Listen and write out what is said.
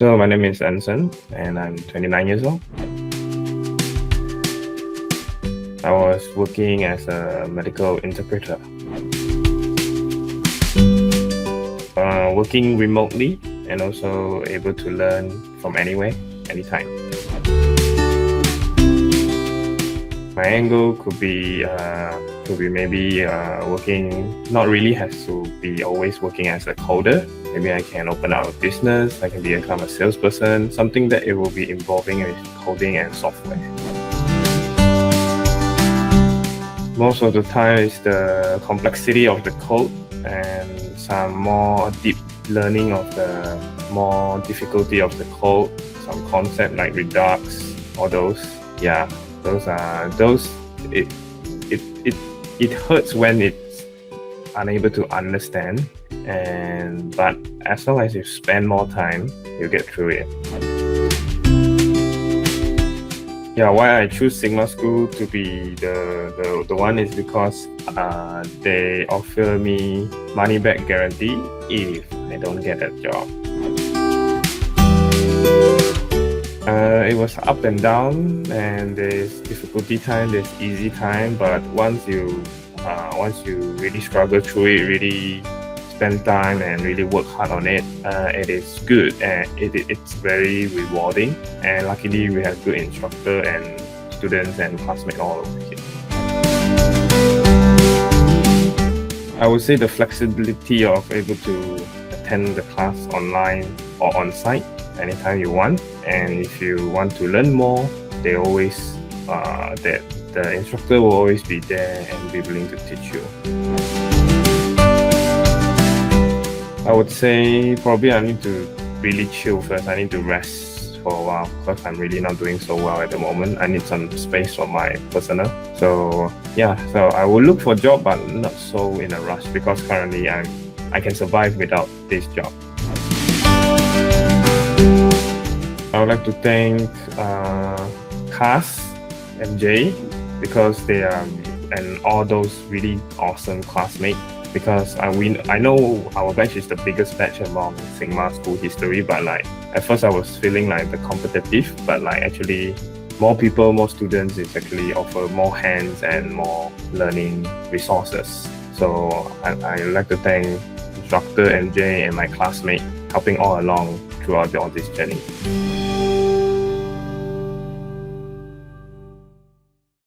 So my name is Anson and I'm 29 years old. I was working as a medical interpreter, working remotely and also able to learn from anywhere, anytime. My end goal could be maybe working. Not really has to be always working as a coder. Maybe I can open up a business. I can become a salesperson. Something that it will be involving with coding and software. Most of the time is the complexity of the code and some more deep learning of the more difficulty of the code. Some concept like Redux, all those. Yeah, those. It hurts when it's unable to understand, but as long as you spend more time, you get through it. Yeah, why I choose Sigma School to be the one is because they offer me money back guarantee if I don't get a job. It was up and down, and there's difficulty time, there's easy time, but once you really struggle through it, really spend time and really work hard on it, it is good and it's very rewarding. And luckily we have good instructor and students and classmates all over here. I would say the flexibility of able to attend the class online or on site anytime you want, and if you want to learn more, they always the instructor will always be there and be willing to teach you. I would say probably I need to really chill first. I need to rest for a while because I'm really not doing so well at the moment. I need some space for my personal. So yeah, so I will look for a job, but not so in a rush because currently I can survive without this job. I would like to thank Cass and Jay because they are and all those really awesome classmates. Because I know our batch is the biggest batch among Sigma school history, but like at first I was feeling like the competitive, but like actually more people, more students is actually offer more hands and more learning resources. So I like to thank instructor MJ and my classmate helping all along throughout all this journey.